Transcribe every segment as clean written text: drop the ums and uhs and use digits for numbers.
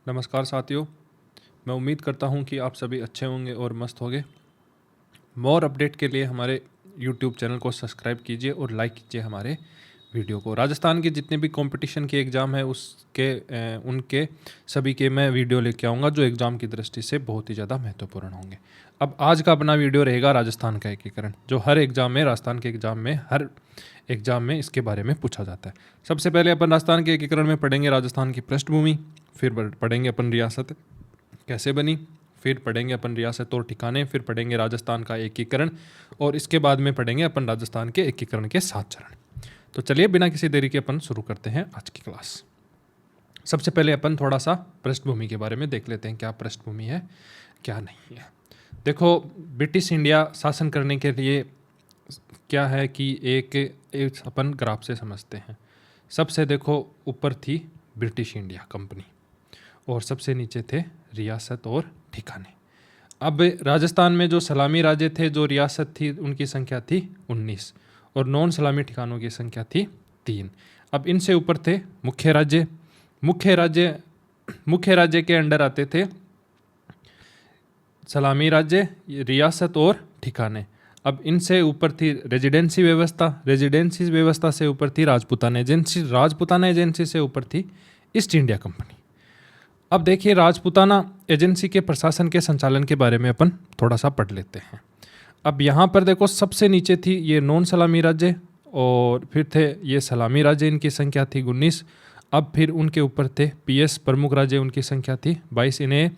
नमस्कार साथियों, मैं उम्मीद करता हूँ कि आप सभी अच्छे होंगे और मस्त होंगे। मोर अपडेट के लिए हमारे यूट्यूब चैनल को सब्सक्राइब कीजिए और लाइक कीजिए हमारे वीडियो को। राजस्थान के जितने भी कंपटीशन के एग्ज़ाम है उनके सभी के मैं वीडियो लेके आऊँगा जो एग्ज़ाम की दृष्टि से बहुत ही ज़्यादा महत्वपूर्ण होंगे। अब आज का अपना वीडियो रहेगा राजस्थान का एकीकरण, जो हर एग्ज़ाम में राजस्थान के हर एग्ज़ाम में इसके बारे में पूछा जाता है। सबसे पहले अपन राजस्थान के एकीकरण में पढ़ेंगे राजस्थान की पृष्ठभूमि, फिर पढ़ेंगे अपन रियासत कैसे बनी, फिर पढ़ेंगे अपन रियासत और ठिकाने, फिर पढ़ेंगे राजस्थान का एकीकरण और इसके बाद में पढ़ेंगे अपन राजस्थान के एकीकरण के 7 चरण। तो चलिए बिना किसी देरी के अपन शुरू करते हैं आज की क्लास। सबसे पहले अपन थोड़ा सा पृष्ठभूमि के बारे में देख लेते हैं, क्या पृष्ठभूमि है क्या नहीं है। देखो, ब्रिटिश इंडिया शासन करने के लिए क्या है कि एक अपन ग्राफ से समझते हैं। सबसे देखो ऊपर थी ब्रिटिश इंडिया कंपनी और सबसे नीचे थे रियासत और ठिकाने। अब राजस्थान में जो सलामी राज्य थे, जो रियासत थी, उनकी संख्या थी 19 और नॉन सलामी ठिकानों की संख्या थी 3। अब इनसे ऊपर थे मुख्य राज्य। मुख्य राज्य के अंडर आते थे सलामी राज्य, रियासत और ठिकाने। अब इनसे ऊपर थी रेजिडेंसी व्यवस्था। रेजिडेंसी व्यवस्था से ऊपर थी राजपूताना एजेंसी। राजपूताना एजेंसी से ऊपर थी ईस्ट इंडिया कंपनी। अब देखिए, राजपूताना एजेंसी के प्रशासन के संचालन के बारे में अपन थोड़ा सा पढ़ लेते हैं। अब यहाँ पर देखो, सबसे नीचे थी ये नॉन सलामी राज्य और फिर थे ये सलामी राज्य, इनकी संख्या थी 19। अब फिर उनके ऊपर थे पीएस प्रमुख राज्य, उनकी संख्या थी 22। इन्हें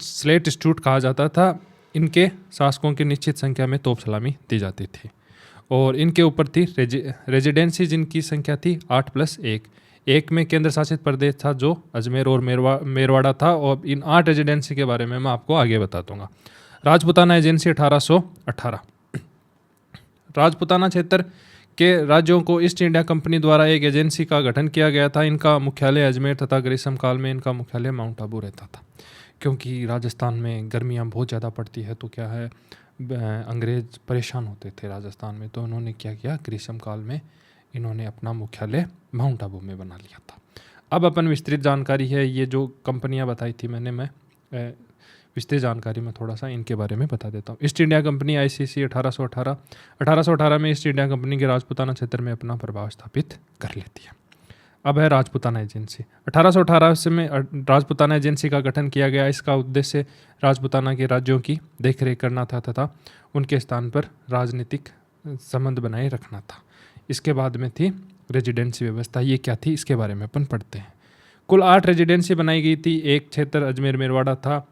स्लेट स्टूट कहा जाता था। इनके शासकों की निश्चित संख्या में तोप सलामी दी जाती थी और इनके ऊपर थी रेजिडेंसी, जिनकी संख्या थी 8+1। एक में केंद्र शासित प्रदेश था जो अजमेर और मेरवाड़ा था और इन 8 रेजिडेंसी के बारे में मैं आपको आगे बता दूंगा। राजपूताना एजेंसी 1818। राजपूताना क्षेत्र के राज्यों को ईस्ट इंडिया कंपनी द्वारा एक एजेंसी का गठन किया गया था। इनका मुख्यालय अजमेर तथा ग्रीष्म काल में इनका मुख्यालय माउंट आबू रहता था। क्योंकि राजस्थान में गर्मियाँ बहुत ज़्यादा पड़ती है तो क्या है, अंग्रेज परेशान होते थे राजस्थान में, तो उन्होंने क्या किया, ग्रीष्म काल में इन्होंने अपना मुख्यालय माउंट आबू में बना लिया था। अब अपन विस्तृत जानकारी है, ये जो कंपनियां बताई थी मैं विस्तृत जानकारी में थोड़ा सा इनके बारे में बता देता हूँ। ईस्ट इंडिया कंपनी आईसीसी 1818 में ईस्ट इंडिया कंपनी के राजपूताना क्षेत्र में अपना प्रभाव स्थापित कर लेती है। अब है राजपूताना एजेंसी। 1818 में राजपूताना एजेंसी का गठन किया गया। इसका उद्देश्य राजपूताना के राज्यों की देखरेख करना था तथा उनके स्थान पर राजनीतिक संबंध बनाए रखना था। इसके बाद में थी रेजिडेंसी व्यवस्था। ये क्या थी, इसके बारे में अपन पढ़ते हैं। कुल 8 रेजिडेंसी बनाई गई थी। एक क्षेत्र अजमेर मेरवाड़ा था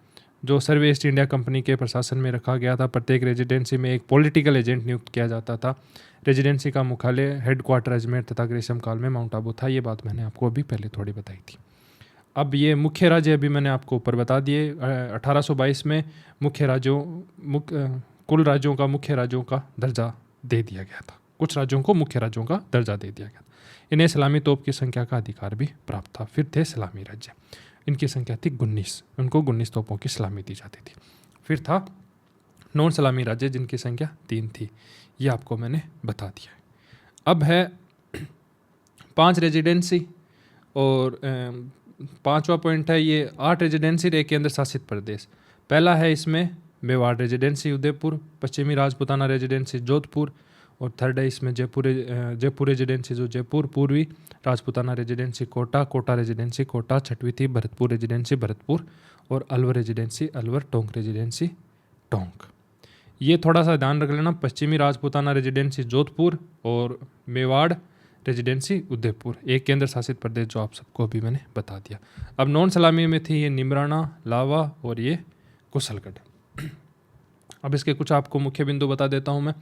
जो सर्व ईस्ट इंडिया कंपनी के प्रशासन में रखा गया था। प्रत्येक रेजिडेंसी में एक पॉलिटिकल एजेंट नियुक्त किया जाता था। रेजिडेंसी का मुख्यालय हेडक्वार्टर अजमेर तथा ग्रीष्म काल में माउंट आबू था। ये बात मैंने आपको अभी पहले थोड़ी बताई थी। अब ये मुख्य राज्य अभी मैंने आपको ऊपर बता दिए। 1822 में कुल राज्यों का मुख्य राज्यों का दर्जा दे दिया गया था। कुछ राज्यों को मुख्य राज्यों का दर्जा दे दिया गया। इन्हें सलामी तोप की संख्या का अधिकार भी प्राप्त था। फिर थे सलामी राज्य, इनकी संख्या थी 19। उनको 19 तोपों की सलामी दी जाती थी। फिर था नॉन सलामी राज्य, जिनकी संख्या 3 थी। ये आपको मैंने बता दिया है। अब है 5 रेजिडेंसी और 5वां पॉइंट है ये 8 रेजिडेंसी एक केंद्र शासित प्रदेश। पहला है इसमें मेवाड़ रेजिडेंसी उदयपुर, पश्चिमी राजपूताना रेजिडेंसी जोधपुर और थर्ड है इसमें जयपुर रेजिडेंसी जो जयपुर, पूर्वी राजपूताना रेजिडेंसी कोटा रेजिडेंसी कोटा, छठवीं थी भरतपुर रेजिडेंसी भरतपुर और अलवर रेजिडेंसी अलवर, टोंक रेजिडेंसी टोंक। ये थोड़ा सा ध्यान रख लेना, पश्चिमी राजपूताना रेजिडेंसी जोधपुर और मेवाड़ रेजिडेंसी उदयपुर, एक केंद्र शासित प्रदेश जो आप सबको अभी मैंने बता दिया। अब नॉन सलामी में थी ये निमराना, लावा और ये कुशलगढ़। अब इसके कुछ आपको मुख्य बिंदु बता देता हूँ मैं।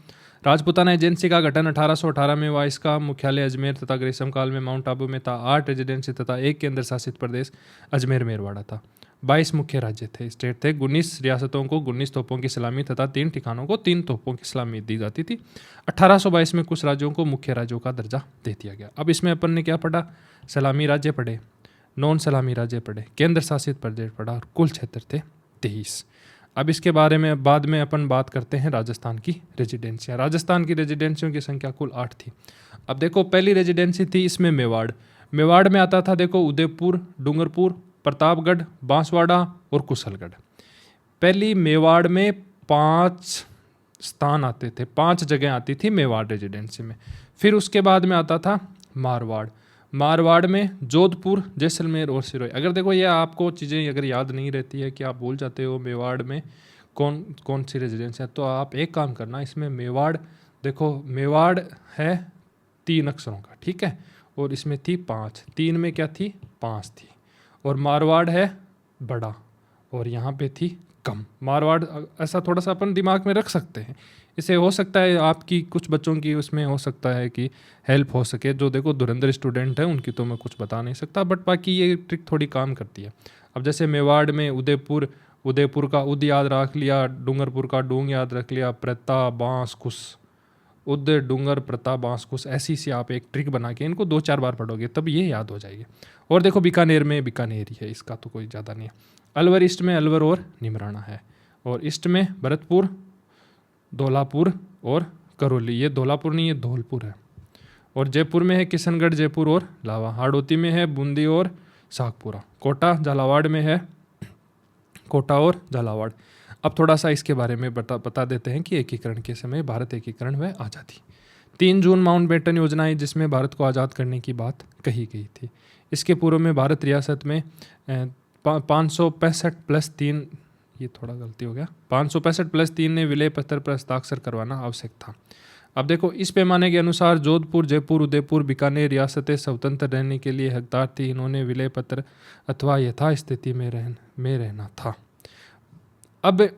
राजपूताना एजेंसी का गठन 1818 में हुआ। इसका मुख्यालय अजमेर तथा ग्रीष्म काल में माउंट आबू में था। 8 रेजिडेंसी तथा एक केंद्र शासित प्रदेश अजमेर मेरवाड़ा था। 22 मुख्य राज्य थे, स्टेट थे। 19 रियासतों को 19 तोपों की सलामी तथा 3 ठिकानों को 3 तोपों की सलामी दी जाती थी। 1822 में कुछ राज्यों को मुख्य राज्यों का दर्जा दे दिया गया। अब इसमें अपन ने क्या पढ़ा, सलामी राज्य पढ़े, नॉन सलामी राज्य पढ़े, केंद्र शासित प्रदेश पढ़ा और कुल क्षेत्र थे 23। अब इसके बारे में बाद में अपन बात करते हैं राजस्थान की रेजिडेंसियाँ। राजस्थान की रेजिडेंसियों की संख्या कुल 8 थी। अब देखो, पहली रेजिडेंसी थी इसमें मेवाड़। मेवाड़ में आता था देखो उदयपुर, डूंगरपुर प्रतापगढ़, बांसवाड़ा और कुशलगढ़। पहली मेवाड़ में 5 स्थान आते थे, 5 जगह आती थी मेवाड़ रेजिडेंसी में। फिर उसके बाद में आता था मारवाड़। मारवाड़ में जोधपुर, जैसलमेर और सिरोही। अगर देखो ये आपको चीज़ें अगर याद नहीं रहती है कि आप भूल जाते हो मेवाड़ में कौन कौन सी रेजिडेंसी है, तो आप एक काम करना, इसमें मेवाड़ देखो, मेवाड़ है 3 अक्षरों का, ठीक है, और इसमें थी 5, 3 में क्या थी 5 थी, और मारवाड़ है बड़ा और यहाँ पे थी कम। मारवाड़ ऐसा थोड़ा सा अपन दिमाग में रख सकते हैं, इसे हो सकता है आपकी कुछ बच्चों की उसमें हो सकता है कि हेल्प हो सके। जो देखो धुरंधर स्टूडेंट है उनकी तो मैं कुछ बता नहीं सकता, बट बाकी ये ट्रिक थोड़ी काम करती है। अब जैसे मेवाड़ में उदयपुर, उदयपुर का उद याद रख लिया, डूंगरपुर का डूंग याद रख लिया, प्रता बांस कुश, उद डूंगर प्रता बांस कुश, ऐसी सी आप एक ट्रिक बना के इनको 2-4 बार पढ़ोगे तब ये याद हो जाएगी। और देखो बीकानेर में बीकानेर ही है, इसका तो कोई ज़्यादा नहीं है। अलवर ईस्ट में अलवर और निमराना है, और ईस्ट में भरतपुर, धौलापुर और करौली। ये धौलापुर नहीं, ये धौलपुर है। और जयपुर में है किशनगढ़, जयपुर और लावा। हाड़ौती में है बूंदी और सागपुरा। कोटा झालावाड़ में है कोटा और झालावाड़। अब थोड़ा सा इसके बारे में बता देते हैं कि एकीकरण के समय भारत एकीकरण व आज़ादी। 3 जून माउंटबेटन योजना है जिसमें भारत को आज़ाद करने की बात कही गई थी। इसके पूर्व में भारत रियासत में 565+3, ये थोड़ा गलती हो गया, 565+3 ने विलय पत्र पर हस्ताक्षर करवाना आवश्यक था। अब देखो इस पैमाने के अनुसार जोधपुर, जयपुर, उदयपुर, बीकानेर रियासतें स्वतंत्र रहने के लिए हकदार थी। इन्होंने विलय पत्र अथवा यथास्थिति में रहना था। अब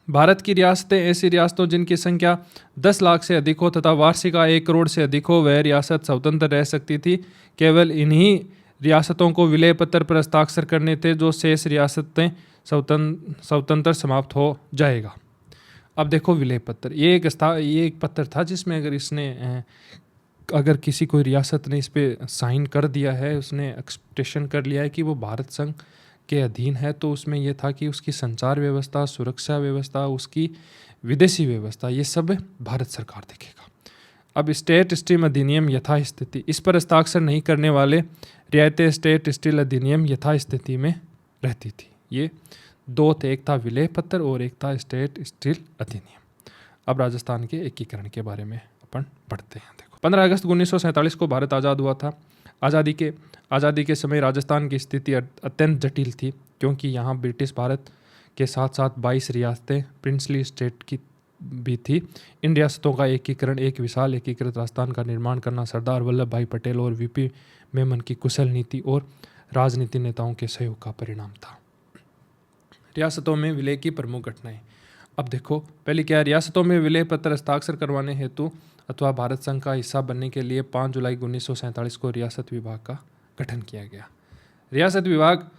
भारत की रियासतें ऐसी रियासतों जिनकी संख्या 10 लाख से अधिक हो तथा वार्षिक आय 1 करोड़ से अधिक हो, वह रियासत स्वतंत्र रह सकती थी। केवल इन्हीं रियासतों को विलय पत्र पर हस्ताक्षर करने थे, जो शेष रियासतें स्वतंत्र समाप्त हो जाएगा। अब देखो विलय पत्र, ये एक पत्र था जिसमें अगर किसी कोई रियासत ने इस पर साइन कर दिया है, उसने एक्सपेक्टेशन कर लिया है कि वो भारत संघ के अधीन है, तो उसमें यह था कि उसकी संचार व्यवस्था, सुरक्षा व्यवस्था, उसकी विदेशी व्यवस्था, ये सब भारत सरकार देखेगा। अब स्टेट स्टील अधिनियम यथास्थिति, इस पर हस्ताक्षर नहीं करने वाले रियायतें स्टेट स्टील अधिनियम यथास्थिति में रहती थी। ये 2 थे, एक था विलय पत्र और एक था स्टेट स्टील अधिनियम। अब राजस्थान के एकीकरण के बारे में अपन पढ़ते हैं। देखो 15 अगस्त 1947 को भारत आज़ाद हुआ था। आज़ादी के समय राजस्थान की स्थिति अत्यंत जटिल थी, क्योंकि यहाँ ब्रिटिश भारत के साथ साथ 22 रियासतें प्रिंसली स्टेट की भी थी। इन रियासतों का एकीकरण, एक विशाल एकीकृत राजस्थान का निर्माण करना सरदार वल्लभ भाई पटेल और वीपी मेमन की कुशल नीति और राजनीति नेताओं के सहयोग का परिणाम था। रियासतों में विलय की प्रमुख घटनाएं। अब देखो पहले क्या, रियासतों में विलय पत्र हस्ताक्षर करवाने हेतु अथवा भारत संघ का हिस्सा बनने के लिए 5 जुलाई 1947 को रियासत विभाग का गठन किया गया। रियासत विभाग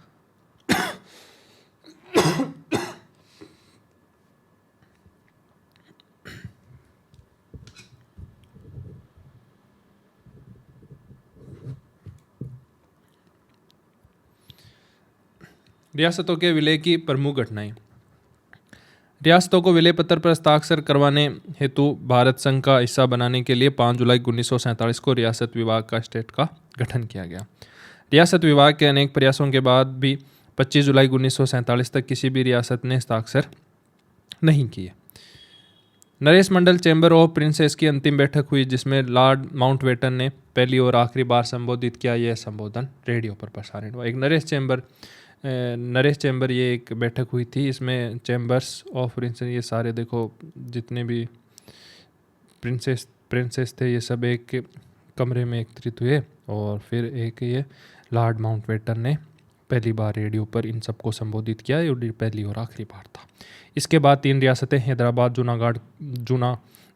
रियासतों के विलय की प्रमुख घटनाएं। रियासतों को विलय पत्र पर हस्ताक्षर करवाने हेतु भारत संघ का हिस्सा बनाने के लिए 5 जुलाई 1947 को रियासत विभाग का स्टेट का गठन किया गया। रियासत विभाग के अनेक प्रयासों के बाद भी 25 जुलाई 1947 तक किसी भी रियासत ने हस्ताक्षर नहीं किए। नरेश मंडल चैम्बर ऑफ प्रिंसेस की अंतिम बैठक हुई, जिसमें लॉर्ड माउंटबेटन ने पहली और आखिरी बार संबोधित किया। यह संबोधन रेडियो पर प्रसारित हुआ। एक नरेश चैम्बर ये एक बैठक हुई थी, इसमें चैम्बर्स ऑफ प्रिंसेस, ये सारे देखो जितने भी प्रिंसेस थे ये सब एक कमरे में एकत्रित हुए, और फिर एक ये लॉर्ड माउंटबेटन ने पहली बार रेडियो पर इन सबको संबोधित किया। ये पहली और आखिरी बार था। इसके बाद 3 रियासतें हैदराबाद,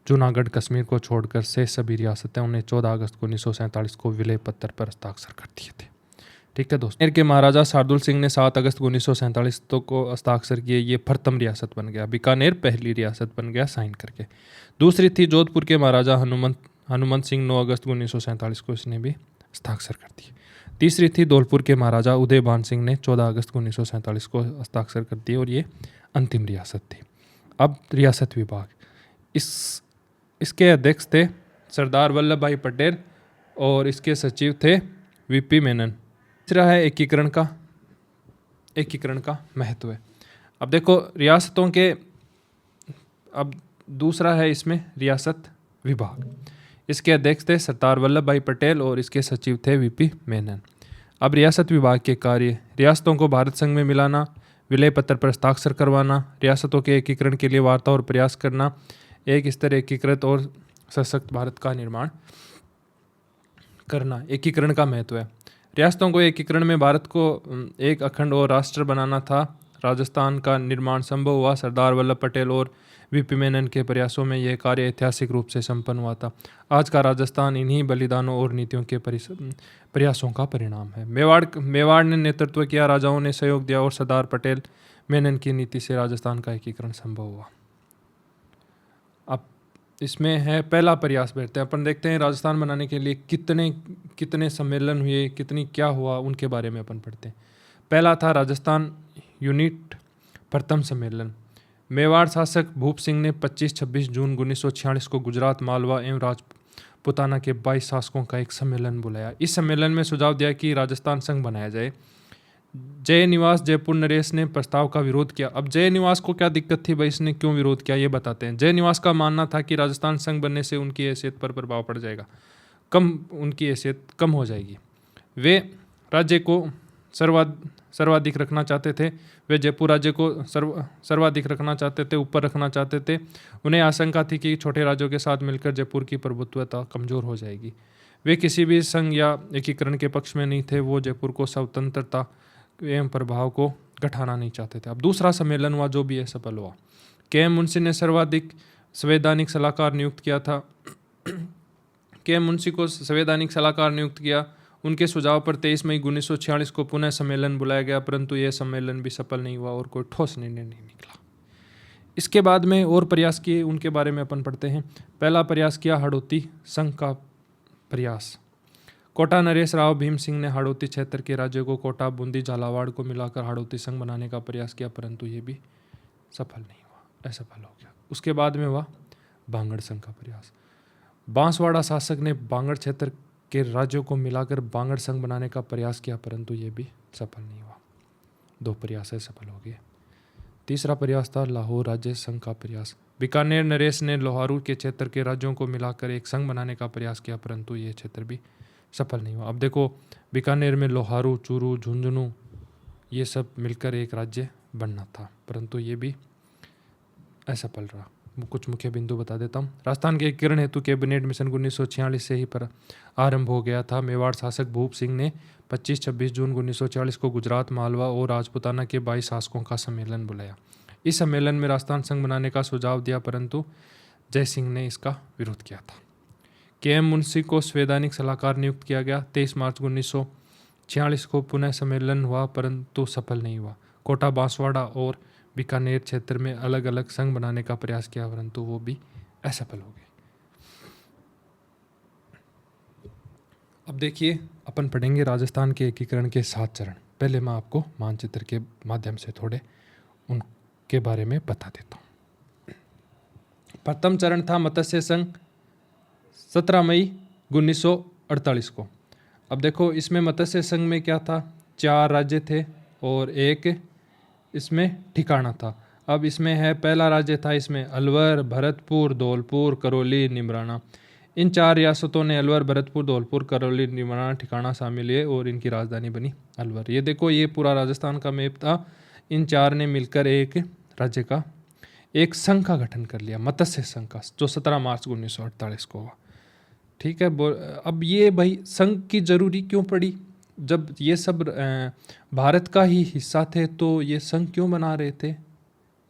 जूनागढ़, कश्मीर को छोड़कर से सभी रियासतें उन्हें 14 अगस्त 1947 को विलय पत्र पर हस्ताक्षर कर दिए थे। ठीक है दोस्तों, बीकानेर के महाराजा शार्दुल सिंह ने 7 अगस्त 1947 को हस्ताक्षर किए। ये प्रथम रियासत बन गया। बीकानेर पहली रियासत बन गया साइन करके। दूसरी थी जोधपुर के महाराजा हनुमंत सिंह, 9 अगस्त 1947 को इसने भी हस्ताक्षर कर दिए। तीसरी थी धौलपुर के महाराजा उदयभान सिंह ने 14 अगस्त 1947 को हस्ताक्षर कर दिए, और ये अंतिम रियासत थी। अब रियासत विभाग, इसके अध्यक्ष थे सरदार वल्लभ भाई पटेल और इसके सचिव थे वीपी मेनन। तीसरा है एकीकरण का महत्व है। अब देखो रियासतों के, अब दूसरा है इसमें रियासत विभाग। इसके अध्यक्ष थे सरदार वल्लभ भाई पटेल और इसके सचिव थे वीपी मेनन। अब रियासत विभाग के कार्य: रियासतों को भारत संघ में मिलाना, विलय पत्र पर हस्ताक्षर करवाना, रियासतों के एकीकरण के लिए वार्ता और प्रयास करना, एक स्तर एकीकृत और सशक्त भारत का निर्माण करना। एकीकरण का महत्व है। रियासतों को एकीकरण में भारत को एक अखंड और राष्ट्र बनाना था। राजस्थान का निर्माण संभव हुआ। सरदार वल्लभ पटेल और वीपी मेनन के प्रयासों में यह कार्य ऐतिहासिक रूप से संपन्न हुआ था। आज का राजस्थान इन्हीं बलिदानों और नीतियों के प्रयासों का परिणाम है। मेवाड़ ने नेतृत्व किया, राजाओं ने सहयोग दिया और सरदार पटेल मेनन की नीति से राजस्थान का एकीकरण संभव हुआ। अब इसमें है पहला प्रयास बैठते हैं, अपन देखते हैं राजस्थान बनाने के लिए कितने सम्मेलन हुए, कितनी क्या हुआ, उनके बारे में अपन पढ़ते हैं। पहला था राजस्थान यूनिट प्रथम सम्मेलन। मेवाड़ शासक भूप सिंह ने 25-26 जून 1946 को गुजरात, मालवा एवं राजपुताना के 22 शासकों का एक सम्मेलन बुलाया। इस सम्मेलन में सुझाव दिया कि राजस्थान संघ बनाया जाए। जय निवास जयपुर नरेश ने प्रस्ताव का विरोध किया। अब जय निवास को क्या दिक्कत थी भाई, इसने क्यों विरोध किया ये बताते हैं। जय निवास का मानना था कि राजस्थान संघ बनने से उनकी हैसियत पर प्रभाव पड़ जाएगा, उनकी हैसियत कम हो जाएगी। वे राज्य को सर्वाधिक रखना चाहते थे। वे जयपुर राज्य को सर्वाधिक रखना चाहते थे, ऊपर रखना चाहते थे। उन्हें आशंका थी कि छोटे राज्यों के साथ मिलकर जयपुर की प्रभुत्वता कमजोर हो जाएगी। वे किसी भी संघ या एकीकरण के पक्ष में नहीं थे। वो जयपुर को स्वतंत्रता एवं प्रभाव को घटाना नहीं चाहते थे। अब दूसरा सम्मेलन हुआ, जो भी है सफल हुआ। के.एम. मुंशी ने सर्वाधिक संवैधानिक सलाहकार नियुक्त किया था। के.एम. मुंशी को संवैधानिक सलाहकार नियुक्त किया। उनके सुझाव पर 23 मई 1946 को पुनः सम्मेलन बुलाया गया, परंतु यह सम्मेलन भी सफल नहीं हुआ और कोई ठोस निर्णय नहीं निकला। इसके बाद में और प्रयास किए, उनके बारे में अपन पढ़ते हैं। पहला प्रयास किया हाड़ौती संघ का प्रयास। कोटा नरेश राव भीम सिंह ने हाड़ौती क्षेत्र के राज्यों को कोटा, बूंदी, झालावाड़ को मिलाकर हाड़ौती संघ बनाने का प्रयास किया, परंतु ये भी सफल नहीं हुआ, असफल हो गया। उसके बाद में हुआ बांगड़ संघ का प्रयास। बांसवाड़ा शासक ने बांगड़ क्षेत्र के राज्यों को मिलाकर बांगड़ संघ बनाने का प्रयास किया, परंतु ये भी सफल नहीं हुआ। 2 प्रयास सफल हो गए। तीसरा प्रयास था लाहौर राज्य संघ का प्रयास। बीकानेर नरेश ने लोहारू के क्षेत्र के राज्यों को मिलाकर एक संघ बनाने का प्रयास किया, परंतु ये क्षेत्र भी सफल नहीं हुआ। अब देखो बीकानेर में लोहारू, चूरू, झुंझुनू ये सब मिलकर एक राज्य बनना था, परंतु ये भी असफल रहा। कुछ मुख्य बिंदु बता देता हूँ। राजस्थान के एकीकरण हेतु कैबिनेट मिशन 1946 से ही पर आरंभ हो गया था। मेवाड़ शासक भूप सिंह ने 25-26 जून 1946 को गुजरात, मालवा और राजपुताना के 22 शासकों का सम्मेलन बुलाया। इस सम्मेलन में राजस्थान संघ बनाने का सुझाव दिया, परंतु जय सिंह ने इसका विरोध किया था। के.एम. मुंशी को संवैधानिक सलाहकार नियुक्त किया गया। 23 मार्च 1946 को पुनः सम्मेलन हुआ, परंतु सफल नहीं हुआ। कोटा, बांसवाड़ा और बीकानेर क्षेत्र में अलग अलग संघ बनाने का प्रयास किया, परंतु वो भी असफल हो गए। अब देखिए अपन पढ़ेंगे राजस्थान के एकीकरण के 7 चरण। पहले मैं आपको मानचित्र के माध्यम से थोड़े उनके बारे में बता देता हूँ। प्रथम चरण था मत्स्य संघ, 17 मई 1948 को। अब देखो इसमें मत्स्य संघ में क्या था, 4 राज्य थे और एक इसमें ठिकाना था। अब इसमें है पहला राज्य था, इसमें अलवर, भरतपुर, धौलपुर, करौली, निमराना। इन 4 रियासतों ने अलवर, भरतपुर, धौलपुर, करौली, निमराना ठिकाना शामिल है और इनकी राजधानी बनी अलवर। ये देखो ये पूरा राजस्थान का मैप था। इन 4 ने मिलकर एक राज्य का एक संघ का गठन कर लिया, मत्स्य संघ का, जो 17 मार्च 1948 को हुआ। ठीक है। अब ये भाई संघ की जरूरी क्यों पड़ी? जब ये सब भारत का ही हिस्सा थे तो ये संघ क्यों बना रहे थे,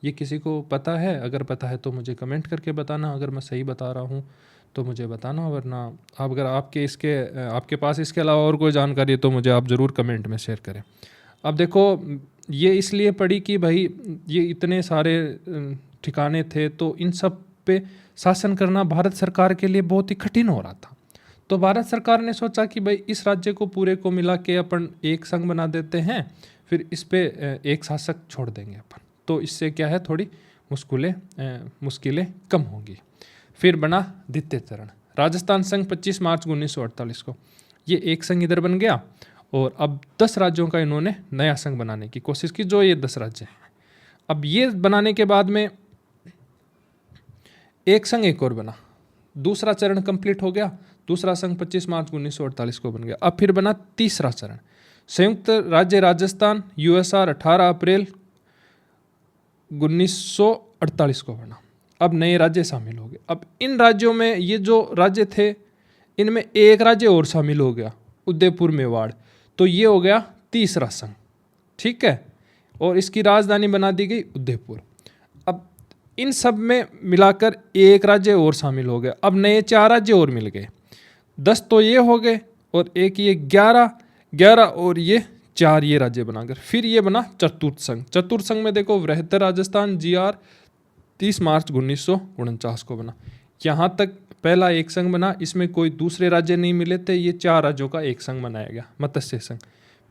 ये किसी को पता है? अगर पता है तो मुझे कमेंट करके बताना। अगर मैं सही बता रहा हूँ तो मुझे बताना, वरना अगर आपके पास इसके अलावा और कोई जानकारी है तो मुझे आप ज़रूर कमेंट में शेयर करें। अब देखो ये इसलिए पड़ी कि भाई ये इतने सारे ठिकाने थे तो इन सब पे शासन करना भारत सरकार के लिए बहुत ही कठिन हो रहा था। तो भारत सरकार ने सोचा कि भाई इस राज्य को पूरे को मिला के अपन एक संघ बना देते हैं, फिर इस पे एक शासक छोड़ देंगे अपन, तो इससे क्या है थोड़ी मुश्किलें कम होंगी। फिर बना द्वितीय चरण, राजस्थान संघ 25 मार्च 1948 को। ये एक संघ इधर बन गया और अब 10 राज्यों का इन्होंने नया संघ बनाने की कोशिश की, जो ये 10 राज्य हैं। अब ये बनाने के बाद में एक संघ एक और बना, दूसरा चरण कंप्लीट हो गया। दूसरा संघ 25 मार्च 1948 को बन गया। अब फिर बना तीसरा चरण, संयुक्त राज्य राजस्थान यूएसआर 18 अप्रैल 1948 को बना। अब नए राज्य शामिल हो गए। अब इन राज्यों में ये जो राज्य थे, इनमें एक राज्य और शामिल हो गया, उदयपुर मेवाड़। तो ये हो गया तीसरा संघ, ठीक है। और इसकी राजधानी बना दी गई उदयपुर। अब इन सब में मिलाकर एक राज्य और शामिल हो गया। अब नए 4 राज्य और मिल गए। 10 तो ये हो गए और एक ये 11 और ये 4 ये राज्य बनाकर फिर ये बना चतुर्थ संघ। चतुर्थ संघ में देखो वृहत्तर राजस्थान GR 30 मार्च 1949 को बना। यहाँ तक पहला एक संघ बना, इसमें कोई दूसरे राज्य नहीं मिले थे, ये 4 राज्यों का एक संघ बनाया गया, मत्स्य संघ।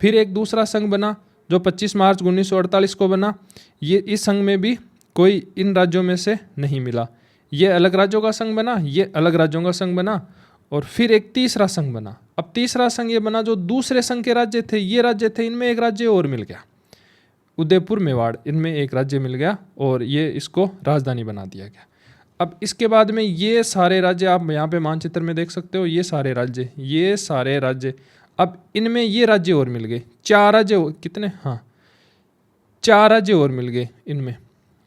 फिर एक दूसरा संघ बना जो 25 मार्च 1948 को बना। ये इस संघ में भी कोई इन राज्यों में से नहीं मिला। ये अलग राज्यों का संघ बना, ये अलग राज्यों का संघ बना। और फिर एक तीसरा संघ बना। अब तीसरा संघ ये बना जो दूसरे संघ के राज्य थे, ये राज्य थे, इनमें एक राज्य और मिल गया, उदयपुर मेवाड़, इनमें एक राज्य मिल गया और ये इसको राजधानी बना दिया गया। अब इसके बाद में ये सारे राज्य आप यहाँ पे मानचित्र में देख सकते हो, ये सारे राज्य, अब इनमें ये राज्य और मिल गए, 4 राज्य, कितने, हाँ 4 राज्य और मिल गए इनमें।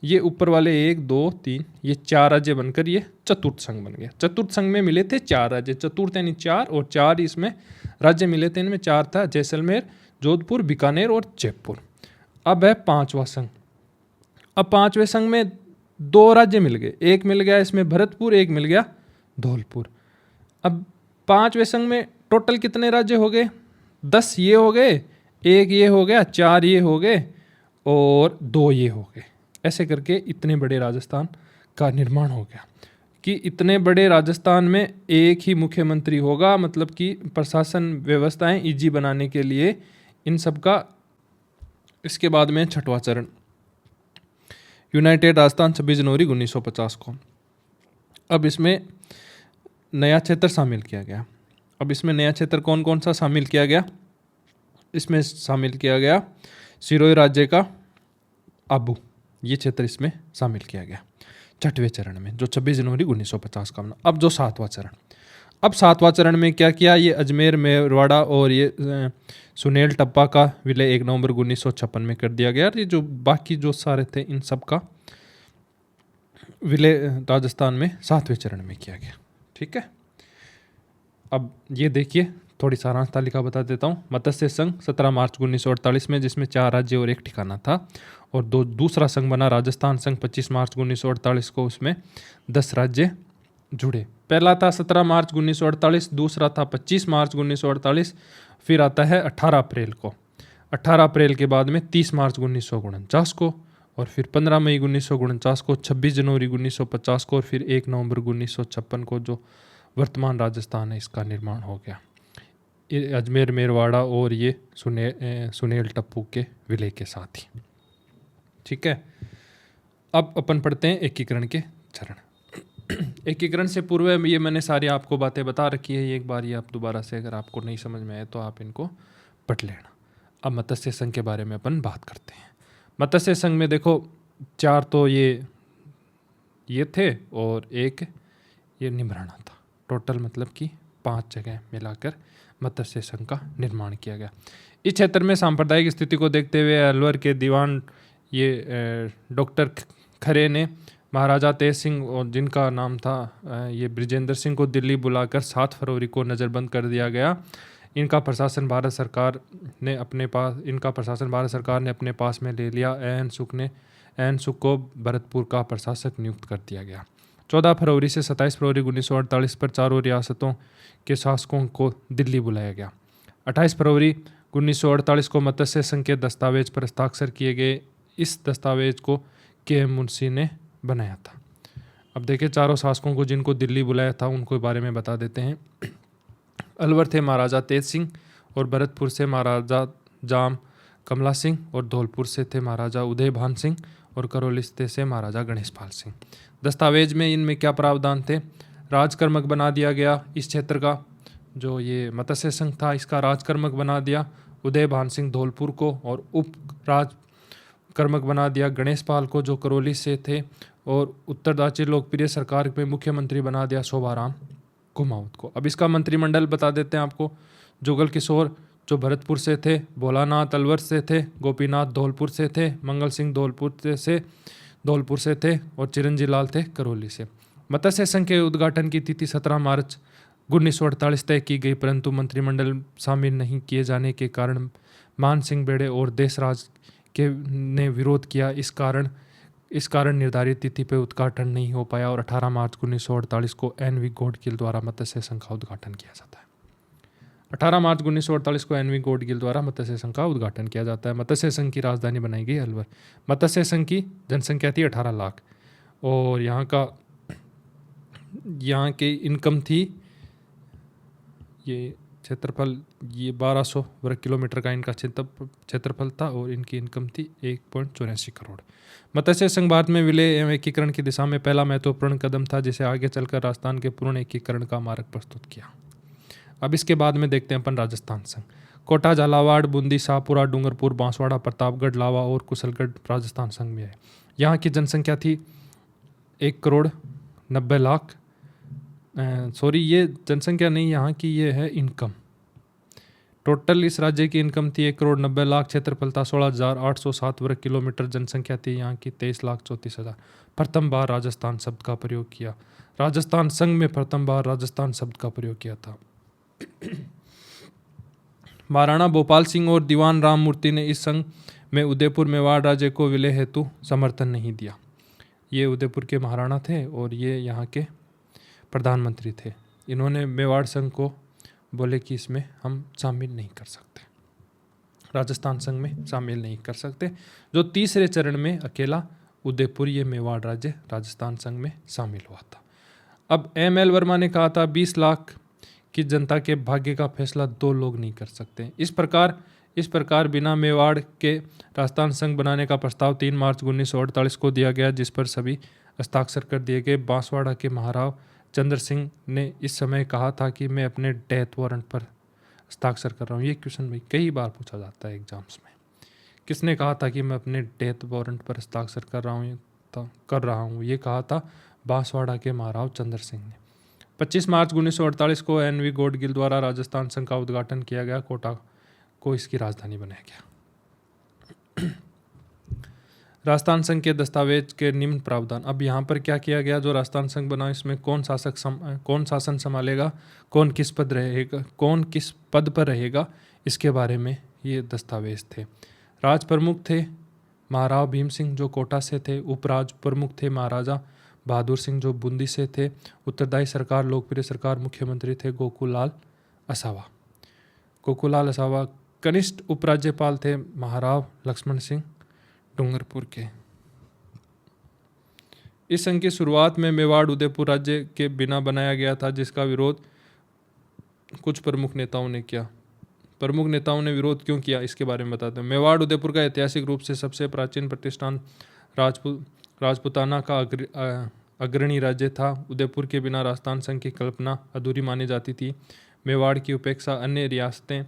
ये ऊपर वाले 1 2 3 ये 4 राज्य बनकर ये चतुर्थ संघ बन गया। चतुर्थ संघ में मिले थे 4 राज्य, चतुर्थ यानी 4 और 4 इसमें राज्य मिले थे। इनमें 4 था, जैसलमेर, जोधपुर, बीकानेर और जयपुर। अब है 5वां संघ। अब 5वें संघ में 2 राज्य मिल गए, एक मिल गया इसमें भरतपुर, एक मिल गया धौलपुर। अब 5वें संघ में टोटल कितने राज्य हो गए, 10 ये हो गए, एक ये हो गया, 4 ये हो गए और 2 ये हो गए। ऐसे करके इतने बड़े राजस्थान का निर्माण हो गया कि इतने बड़े राजस्थान में एक ही मुख्यमंत्री होगा, मतलब कि प्रशासन व्यवस्थाएं इजी बनाने के लिए इन सब का। इसके बाद में 6वां चरण, यूनाइटेड राजस्थान 26 जनवरी 1950 को। अब इसमें नया क्षेत्र शामिल किया गया। अब इसमें नया क्षेत्र कौन कौन सा शामिल किया गया, इसमें शामिल किया गया सिरोही राज्य का आबू, ये क्षेत्र इसमें शामिल किया गया 6वें चरण में, जो 26 जनवरी 1950 का बना। अब जो 7वां चरण, अब 7वां चरण में क्या किया, ये अजमेर, मेवाड़ा और ये सुनेल टप्पा का विलय 1 नवंबर 1956 में कर दिया गया। ये जो बाकी जो सारे थे इन सब का विलय राजस्थान में 7वें चरण में किया गया, ठीक है। अब ये देखिए, थोड़ी सारांश तालिका बता देता हूँ। मत्स्य संघ 17 मार्च 1948 में, जिसमें 4 राज्य और 1 ठिकाना था। और दूसरा संघ बना राजस्थान संघ 25 मार्च 1948 को, उसमें 10 राज्य जुड़े। पहला था 17 मार्च 1948, दूसरा था 25 मार्च 1948, फिर आता है 18 अप्रैल को। 18 अप्रैल के बाद में 30 मार्च 1949 को, और फिर 15 मई 1949 को, 26 जनवरी 1950 को, और फिर 1 नवंबर 1956 को जो वर्तमान राजस्थान है इसका निर्माण हो गया, ये अजमेर, मेरवाड़ा और ये सुनेल टप्पू के विलय के साथ ही, ठीक है। अब अपन पढ़ते हैं एकीकरण के चरण। एकीकरण से पूर्व ये मैंने सारी आपको बातें बता रखी है, एक बार ये आप दोबारा से अगर आपको नहीं समझ में आए तो आप इनको पढ़ लेना। अब मत्स्य संघ के बारे में अपन बात करते हैं। मत्स्य संघ में देखो 4 तो ये थे और एक ये निमराना था, टोटल मतलब कि 5 जगह मिलाकर मत्स्य संघ का निर्माण किया गया। इस क्षेत्र में सांप्रदायिक स्थिति को देखते हुए अलवर के दीवान ये डॉक्टर खरे ने महाराजा तेज सिंह, और जिनका नाम था ये ब्रिजेंद्र सिंह, को दिल्ली बुलाकर 7 फरवरी को नज़रबंद कर दिया गया। इनका प्रशासन भारत सरकार ने अपने पास में ले लिया। एन सुख को भरतपुर का प्रशासक नियुक्त कर दिया गया। 14 फरवरी से 27 फरवरी 1948 पर चारों रियासतों के शासकों को दिल्ली बुलाया गया। 28 फरवरी 1948 को मत्स्य संघ के दस्तावेज पर हस्ताक्षर किए गए। इस दस्तावेज को के मुंशी ने बनाया था। अब देखिए, चारों शासकों को जिनको दिल्ली बुलाया था उनको बारे में बता देते हैं। अलवर थे महाराजा तेज सिंह, और भरतपुर से महाराजा जाम कमला सिंह, और धौलपुर से थे महाराजा उदय भान सिंह, और करौलिस्ते से महाराजा गणेशपाल सिंह। दस्तावेज में इनमें क्या प्रावधान थे, राजकर्मक बना दिया गया इस क्षेत्र का, जो ये मत्स्य संघ था इसका राजकर्मक बना दिया उदय भान सिंह धौलपुर को, और उप राजकर्मक बना दिया गणेश पाल को जो करौली से थे, और उत्तरदाची लोकप्रिय सरकार में मुख्यमंत्री बना दिया शोभाराम कुमाऊत को। अब इसका मंत्रिमंडल बता देते हैं आपको। जुगल किशोर जो भरतपुर से थे, भोलानाथ अलवर से थे, गोपीनाथ धौलपुर से थे, मंगल सिंह धौलपुर से थे, और चिरंजी लाल थे करौली से। मत्स्य संघ के उद्घाटन की तिथि 17 मार्च 1948 तय की गई, परंतु मंत्रिमंडल शामिल नहीं किए जाने के कारण मान सिंह बेड़े और देशराज के ने विरोध किया। इस कारण निर्धारित तिथि पर उद्घाटन नहीं हो पाया, और 18 मार्च 1948 को NV गौडगिल द्वारा मत्स्य संघ का उद्घाटन किया जाता है। 18 मार्च 1948 को NV गौडगिल द्वारा मत्स्य संघ का उद्घाटन किया जाता है। मत्स्य संघ की राजधानी बनाई गई अलवर। मत्स्य संघ की जनसंख्या थी 18 लाख, और यहाँ के इनकम थी, ये क्षेत्रफल, ये 1200 वर्ग किलोमीटर का इनका क्षेत्रफल था, और इनकी इनकम थी 1.84 करोड़। मत्स्य संघ भारत में विलय एवं एकीकरण की दिशा में पहला महत्वपूर्ण कदम था, जिसे आगे चलकर राजस्थान के पूर्ण एकीकरण का मार्ग प्रस्तुत किया। अब इसके बाद में देखते हैं अपन राजस्थान संघ। कोटा, झालावाड़, बूंदी, शाहपुरा, डूंगरपुर, बांसवाड़ा, प्रतापगढ़, लावा और कुशलगढ़ राजस्थान संघ में है। यहाँ की जनसंख्या थी 1,90,00,000। ये जनसंख्या नहीं, यहाँ की ये है इनकम। टोटल इस राज्य की इनकम थी 1,90,00,000। क्षेत्रफल था 16,807 वर्ग किलोमीटर। जनसंख्या थी यहाँ की 23,34,000। प्रथम बार राजस्थान शब्द का प्रयोग किया। राजस्थान संघ में प्रथम बार राजस्थान शब्द का प्रयोग किया था। महाराणा भोपाल सिंह और दीवान राम मूर्ति ने इस संघ में उदयपुर मेवाड़ राज्य को विलय हेतु समर्थन नहीं दिया। ये उदयपुर के महाराणा थे और ये यहाँ के प्रधानमंत्री थे। इन्होंने मेवाड़ संघ को बोले कि इसमें हम शामिल नहीं कर सकते, राजस्थान संघ में शामिल नहीं कर सकते। जो तीसरे चरण में अकेला उदयपुर, ये मेवाड़ राज्य राजस्थान संघ में शामिल हुआ था। अब ML वर्मा ने कहा था 20 लाख की जनता के भाग्य का फैसला 2 लोग नहीं कर सकते। इस प्रकार बिना मेवाड़ के राजस्थान संघ बनाने का प्रस्ताव 3 मार्च 1948 को दिया गया, जिस पर सभी हस्ताक्षर कर दिए गए। बांसवाड़ा के महाराव चंद्र सिंह ने इस समय कहा था कि मैं अपने डेथ वारंट पर हस्ताक्षर कर रहा हूँ। ये क्वेश्चन भाई कई बार पूछा जाता है एग्जाम्स में। किसने कहा था कि मैं अपने डेथ वारंट पर हस्ताक्षर कर रहा हूँ? ये कहा था बांसवाड़ा के महाराव चंद्र सिंह ने। 25 मार्च 1948 को NV गौडगिल द्वारा राजस्थान संघ का उद्घाटन किया गया। कोटा को इसकी राजधानी बनाया गया। राजस्थान संघ के दस्तावेज के निम्न प्रावधान। अब यहाँ पर क्या किया गया? जो राजस्थान संघ बना इसमें कौन शासन संभालेगा, कौन किस पद पर रहेगा, इसके बारे में ये दस्तावेज थे। राज प्रमुख थे महाराव भीम सिंह जो कोटा से थे। उपराज प्रमुख थे महाराजा बहादुर सिंह जो बूंदी से थे। उत्तरदायी सरकार, लोकप्रिय सरकार, मुख्यमंत्री थे गोकुलाल असावा। कनिष्ठ उपराज्यपाल थे महाराव लक्ष्मण सिंह डूंगरपुर के। इस संघ की शुरुआत में मेवाड़ उदयपुर राज्य के बिना बनाया गया था, जिसका विरोध कुछ प्रमुख नेताओं ने किया। प्रमुख नेताओं ने विरोध क्यों किया इसके बारे में बताते हैं। मेवाड़ उदयपुर का ऐतिहासिक रूप से सबसे प्राचीन प्रतिष्ठान राजपूताना का अग्रणी राज्य था। उदयपुर के बिना राजस्थान संघ की कल्पना अधूरी मानी जाती थी। मेवाड़ की उपेक्षा अन्य रियासतें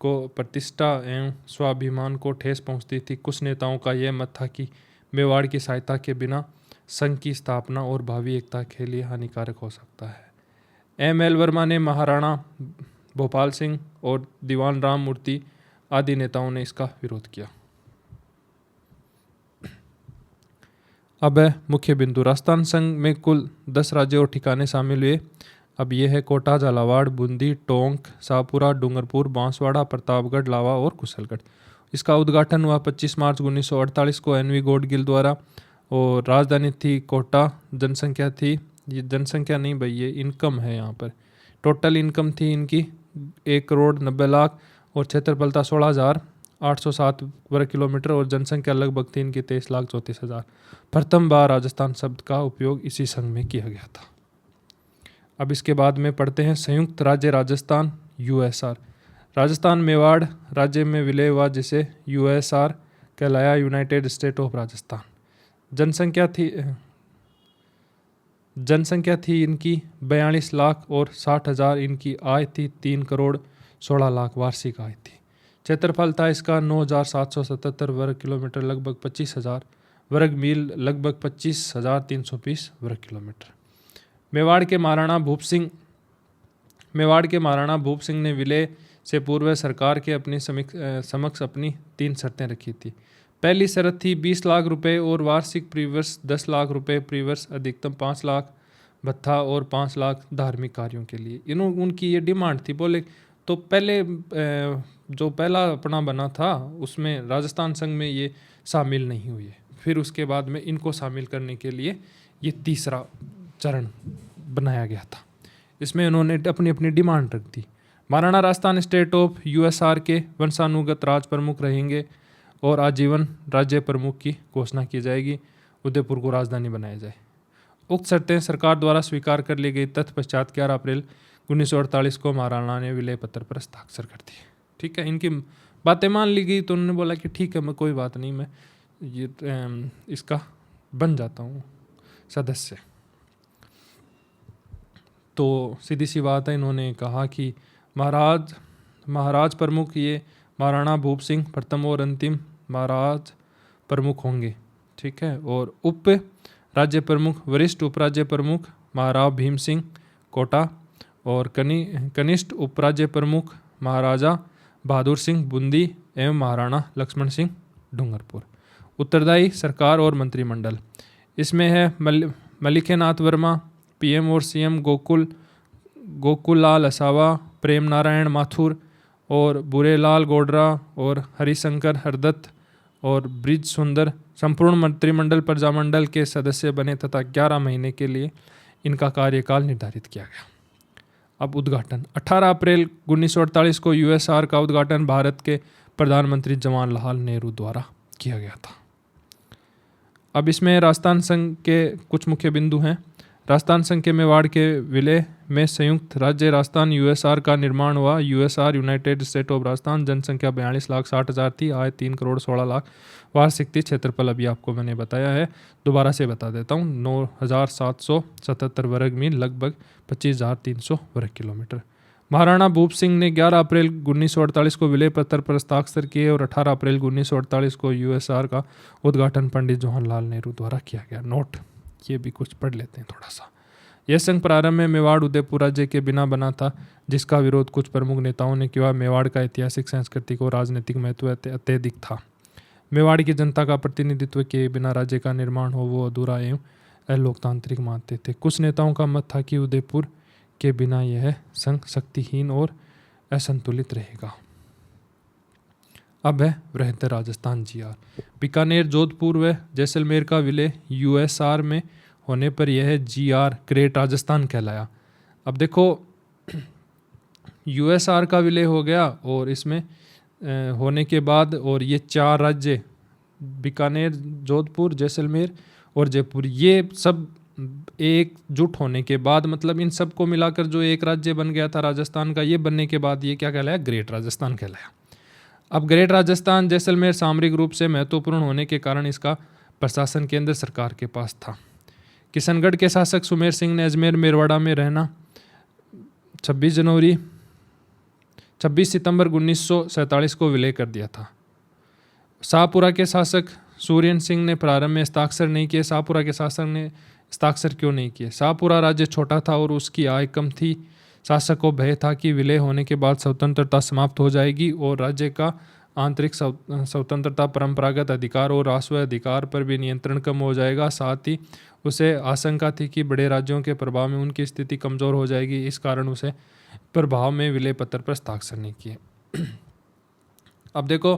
को प्रतिष्ठा एवं स्वाभिमान को ठेस पहुंचती थी। कुछ नेताओं का यह मत था कि मेवाड़ की सहायता के बिना संघ की स्थापना और भावी एकता के लिए हानिकारक हो सकता है। ML वर्मा ने, महाराणा भोपाल सिंह और दीवान राम मूर्ति आदि नेताओं ने इसका विरोध किया। अब है मुख्य बिंदु। राजस्थान संघ में कुल 10 राज्य और ठिकाने शामिल हुए। अब ये है कोटा, झालावाड़, बूंदी, टोंक, शाहपुरा, डूंगरपुर, बांसवाड़ा, प्रतापगढ़, लावा और कुशलगढ़। इसका उद्घाटन हुआ 25 मार्च 1948 को NV गौडगिल द्वारा और राजधानी थी कोटा। जनसंख्या थी, ये जनसंख्या नहीं भाई, ये इनकम है। यहाँ पर टोटल इनकम थी इनकी 1,90,00,000 और क्षेत्रफल था 16,807 वर्ग किलोमीटर और जनसंख्या लगभग थी इनकी 23,34,000। प्रथम बार राजस्थान शब्द का उपयोग इसी संघ में किया गया था। अब इसके बाद में पढ़ते हैं संयुक्त राज्य राजस्थान USR। राजस्थान मेवाड़ राज्य में विलय हुआ जिसे USR कहलाया, यूनाइटेड स्टेट ऑफ राजस्थान। जनसंख्या थी जनसंख्या थी इनकी 42 लाख और 60,000 इनकी आय थी 3 करोड़ 16 लाख वार्षिक आय थी। क्षेत्रफल था इसका 9,777 वर्ग किलोमीटर लगभग 25,000 वर्ग मील लगभग 25,320 वर्ग किलोमीटर। मेवाड़ के महाराणा भूप सिंह ने विलय से पूर्व सरकार के अपनी समक्ष अपनी 3 शर्तें रखी थी। पहली शर्त थी 20 लाख रुपए और वार्षिक प्रीवर्ष 10 लाख रुपए प्रीवर्ष अधिकतम 5 लाख भत्ता और 5 लाख धार्मिक कार्यों के लिए। उनकी ये डिमांड थी। बोले तो पहले जो पहला अपना बना था उसमें राजस्थान संघ में ये शामिल नहीं हुई है, फिर उसके बाद में इनको शामिल करने के लिए ये तीसरा चरण बनाया गया था। इसमें उन्होंने अपनी अपनी डिमांड रख दी। Maharana Rajasthan state of USR के वंशानुगत राज प्रमुख रहेंगे और आजीवन राज्य प्रमुख की घोषणा की जाएगी। उदयपुर को राजधानी बनाया जाए। उक्त शर्तें सरकार द्वारा स्वीकार कर ली गई। तत्पश्चात 11 अप्रैल 1948 को महाराणा ने विलय पत्र पर हस्ताक्षर कर दिए। ठीक है, इनकी बातें मान ली गई तो उन्होंने बोला कि ठीक है, मैं कोई बात नहीं, मैं ये इसका बन जाता हूँ सदस्य। तो सीधी सी बात है, इन्होंने कहा कि महाराज प्रमुख ये महाराणा भूप सिंह प्रथम और अंतिम महाराज प्रमुख होंगे। ठीक है, और उप राज्य प्रमुख वरिष्ठ उपराज्य प्रमुख महाराव भीम सिंह कोटा और कनिष्ठ उपराज्य प्रमुख महाराजा बहादुर सिंह बूंदी एवं महाराणा लक्ष्मण सिंह डूंगरपुर। उत्तरदायी सरकार और मंत्रिमंडल इसमें है मलिकेनाथ वर्मा पीएम और सीएम गोकुल लाल असावा, प्रेम नारायण माथुर और बुरेलाल गोडरा और हरिशंकर हरदत्त और ब्रिज सुंदर संपूर्ण मंत्रिमंडल प्रजामंडल के सदस्य बने तथा 11 महीने के लिए इनका कार्यकाल निर्धारित किया गया। अब उद्घाटन 18 अप्रैल 1948 को यूएसआर का उद्घाटन भारत के प्रधानमंत्री जवाहरलाल नेहरू द्वारा किया गया था। अब इसमें राजस्थान संघ के कुछ मुख्य बिंदु हैं। राजस्थान संघ के मेवाड़ के विलय में संयुक्त राज्य राजस्थान यूएसआर का निर्माण हुआ। USR United state of Rajasthan. जनसंख्या 42,60,000 थी। आय 3 करोड़ 16 लाख वार्षिक थी। क्षेत्रफल अभी आपको मैंने बताया है, दोबारा से बता देता हूँ। 9,777 वर्ग मील लगभग 25,300 वर्ग किलोमीटर। महाराणा भूप सिंह ने 11 अप्रैल 1948 को विलय पत्र पर हस्ताक्षर किए और 18 अप्रैल 1948 को यूएसआर का उद्घाटन पंडित जवाहरलाल नेहरू द्वारा किया गया। नोट ये भी कुछ पढ़ लेते हैं थोड़ा सा। यह संघ प्रारंभ में मेवाड़ उदयपुर राज्य के बिना बना था, जिसका विरोध कुछ प्रमुख नेताओं ने किया। मेवाड़ का ऐतिहासिक, सांस्कृतिक और राजनीतिक महत्व अत्यधिक था। मेवाड़ की जनता का प्रतिनिधित्व के बिना राज्य का निर्माण हो वो अधूरा एवं अलोकतांत्रिक मानते थे। कुछ नेताओं का मत था कि उदयपुर के बिना यह संघ शक्तिहीन और असंतुलित रहेगा। अब है वृहद राजस्थान जीआर। बीकानेर, जोधपुर व जैसलमेर का विलय यूएसआर में होने पर यह जीआर ग्रेट राजस्थान कहलाया। अब देखो यूएसआर का विलय हो गया और इसमें होने के बाद और ये 4 राज्य बीकानेर, जोधपुर, जैसलमेर और जयपुर, ये सब एकजुट होने के बाद मतलब इन सब को मिलाकर जो एक राज्य बन गया था राजस्थान का, ये बनने के बाद ये क्या कहलाया? ग्रेट राजस्थान कहलाया। अब ग्रेट राजस्थान जैसलमेर सामरिक रूप से महत्वपूर्ण होने के कारण इसका प्रशासन केंद्र सरकार के पास था। किशनगढ़ के शासक सुमेर सिंह ने अजमेर मेरवाड़ा में रहना 26 सितंबर 1947 को विलय कर दिया था। शाहपुरा के शासक सूर्यन सिंह ने प्रारंभ में हस्ताक्षर नहीं किए। शाहपुरा के शासक ने हस्ताक्षर क्यों नहीं किए? शाहपुरा राज्य छोटा था और उसकी आय कम थी। शासक को भय था कि विलय होने के बाद स्वतंत्रता समाप्त हो जाएगी और राज्य का आंतरिक स्वतंत्रता, परंपरागत अधिकार और राष्ट्रीय अधिकार पर भी नियंत्रण कम हो जाएगा। साथ ही उसे आशंका थी कि बड़े राज्यों के प्रभाव में उनकी स्थिति कमज़ोर हो जाएगी। इस कारण उसे प्रभाव में विलय पत्र पर हस्ताक्षर नहीं किए। अब देखो,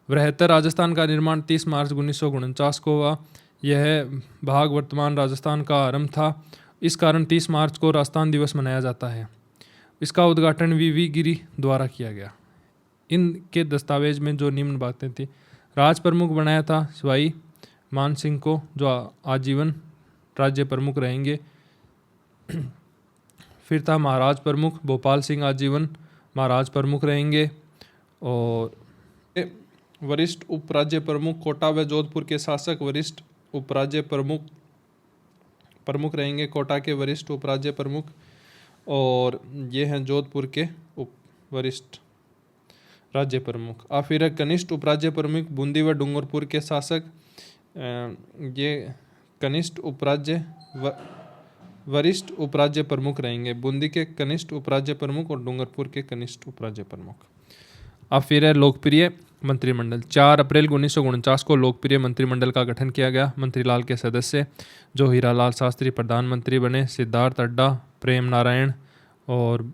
वृहत्तर राजस्थान का निर्माण 30 मार्च 1949 को हुआ। यह भाग वर्तमान राजस्थान का आरंभ था। इस कारण 30 मार्च को राजस्थान दिवस मनाया जाता है। इसका उद्घाटन वी गिरी द्वारा किया गया। इनके दस्तावेज में जो निम्न बातें थी, राज प्रमुख बनाया था सवाई मान सिंह को, जो आजीवन राज्य प्रमुख रहेंगे। फिर था महाराज प्रमुख भोपाल सिंह, आजीवन महाराज प्रमुख रहेंगे। और वरिष्ठ उपराज्य प्रमुख कोटा व जोधपुर के शासक वरिष्ठ उपराज्य प्रमुख प्रमुख रहेंगे कोटा के वरिष्ठ उपराज्य प्रमुख, और ये हैं जोधपुर के वरिष्ठ राज्य प्रमुख। और फिर कनिष्ठ उपराज्य प्रमुख बूंदी व डूंगरपुर के शासक, ये कनिष्ठ उपराज्य वरिष्ठ उपराज्य प्रमुख रहेंगे, बूंदी के कनिष्ठ उपराज्य प्रमुख और डूंगरपुर के कनिष्ठ उपराज्य प्रमुख। अब फिर है लोकप्रिय मंत्रिमंडल। 4 अप्रैल 1949 को लोकप्रिय मंत्रिमंडल का गठन किया गया। मंत्रिलाल के सदस्य जो हीरालाल शास्त्री प्रधानमंत्री बने, सिद्धार्थ अड्डा, प्रेम नारायण और